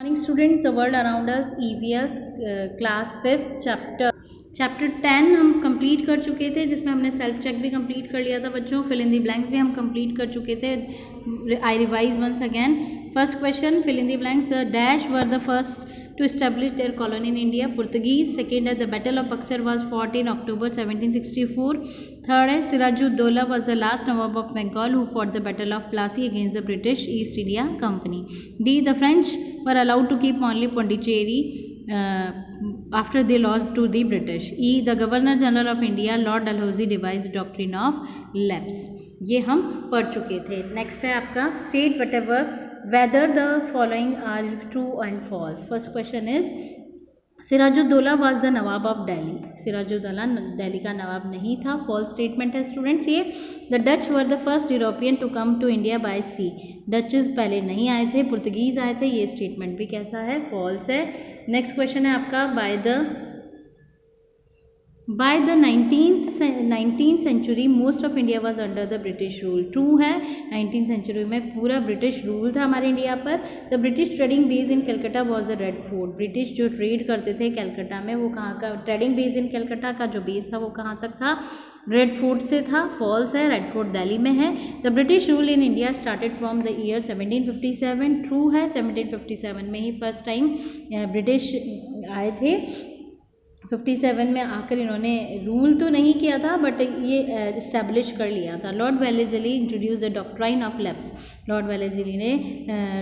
Morning students, the world around us EVS class 5 chapter 10 हम complete कर चुके थे, जिसमें हमने सेल्फ चेक भी कंप्लीट कर लिया था बच्चों। फिल इन दी ब्लैंक्स भी हम कंप्लीट कर चुके थे। I revise once again. First question, fill in the blanks. The dash were the first to establish their colony in India. Portuguese. Second है the Battle of Buxar was fought in October 1764. Third है Sirajuddaulah was the last Nawab of Bengal who fought the Battle of Plassey against the British East India Company. D. The French were allowed to keep only Pondicherry after they lost to the British. E. The Governor General of India Lord Dalhousie devised the doctrine of lapse. ये हम पढ़ चुके थे। Next है आपका state whatever whether the following are true and false. First question is Sirajuddaula was the nawab of Delhi. Sirajuddaula Delhi का नवाब नहीं था. फॉल्स स्टेटमेंट है स्टूडेंट्स ये. The Dutch were the first European to come to India by sea. डचेस पहले नहीं आए थे, पुर्तगीज आए थे. ये स्टेटमेंट भी कैसा है? फॉल्स है. नेक्स्ट क्वेश्चन है आपका by the 19th century most of India was under the British rule. True है. 19th सेंचुरी में पूरा ब्रिटिश रूल था हमारे इंडिया पर. The British trading base in Calcutta was the red fort. British जो ट्रेड करते थे कलकत्ता में, वो कहाँ का? ट्रेडिंग बेस इन कलकत्ता का जो बेस था वो कहाँ तक था? रेड फोर्ट से था. फॉल्स है. रेड फोर्ट दिल्ली में है. The British rule in India started from the year 1757. True है. 1757 में ही फर्स्ट टाइम ब्रिटिश आए थे. 57 में आकर इन्होंने रूल तो नहीं किया था, बट ये इस्टेब्लिश कर लिया था. Lord Wellesley introduce the doctrine of lapse. Lord Wellesley ने,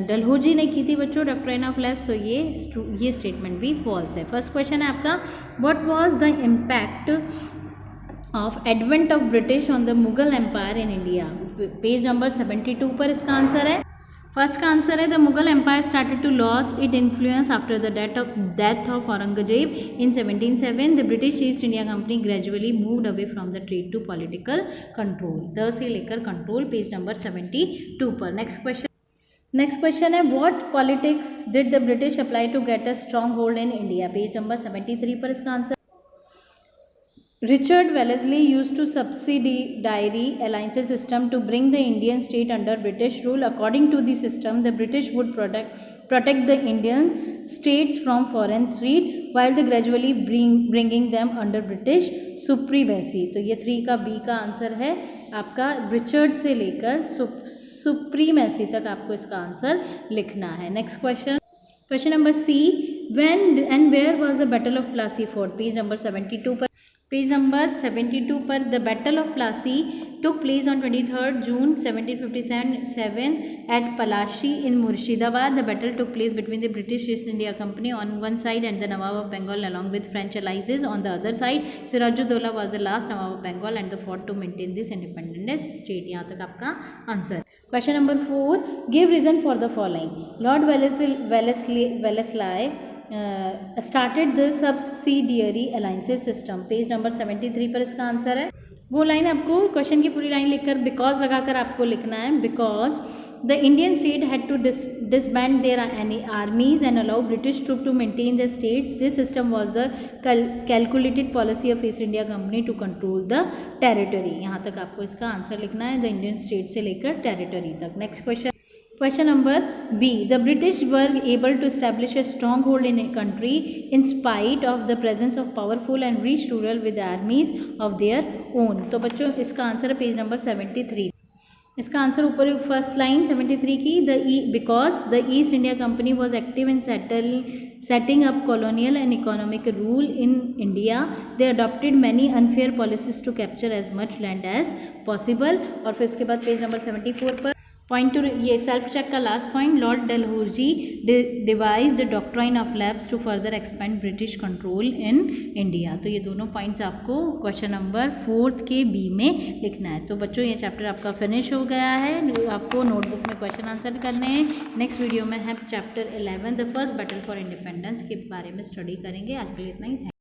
डलहौजी ने की थी बच्चों डॉक्ट्राइन ऑफ लैप्स. तो ये स्टेटमेंट भी फॉल्स है. फर्स्ट क्वेश्चन है आपका what was the impact of advent of British on the Mughal empire in India. Page number 72 पर इसका आंसर है. फर्स्ट का आंसर है the Mughal empire started to lose it influence after the death of Aurangzeb in 1707. The British East India Company gradually moved away from the trade to political control. The से लेकर control, page number 72 पर. Next question है what politics did the British apply to get a strong hold in India. Page number 73 पर इसका answer. Richard Wellesley used to subsidiary alliance system to bring the Indian state under British rule. According to the system, the British would protect the Indian states from foreign threat while they gradually bringing them under British supremacy. तो ये 3 का B का answer है आपका. Richard से लेकर supremacy तक आपको इसका आंसर लिखना है. Next question number C. When and where was the Battle of Plassey fought? Page number 72 पर. पेज नंबर 72 पर the battle of Plassey took place on 23rd June 1757 at Palashi in Murshidabad. The battle took place between the British East India Company on one side and the Nawab of Bengal along with French allies on the other side. Sirajuddaulah was the last Nawab of Bengal and the fought to maintain this independent state. यहाँ तक आपका answer. Question number 4. Give reason for the following. Lord Wellesley started the subsidiary alliances system. Page number 73 पर इसका answer है. वो line आपको question की पूरी लाइन लिखकर बिकॉज लगाकर आपको लिखना है. Because the Indian state had to disband their armies and allow British troops to maintain the state. This system was the calculated policy of East India Company to control the territory. यहाँ तक आपको इसका answer लिखना है, the Indian state से लेकर territory तक. Next Question number B. The British were able to establish a stronghold in a country in spite of the presence of powerful and rich ruler with armies of their own. तो बच्चों इसका answer है page number 73. इसका answer ऊपर first line 73 की. because the East India Company was active in setting up colonial and economic rule in India. They adopted many unfair policies to capture as much land as possible. और फिर इसके बाद page number 74 पर point two ये self check का last point. Lord Dalhousie devise the doctrine of lapse to further expand British control in India. तो ये दोनों पॉइंट्स आपको क्वेश्चन नंबर 4 के B में लिखना है. तो बच्चों ये चैप्टर आपका फिनिश हो गया है. आपको नोटबुक में क्वेश्चन आंसर करने हैं. नेक्स्ट वीडियो में है chapter 11 the first battle for independence के बारे में स्टडी करेंगे. आज के लिए इतना ही.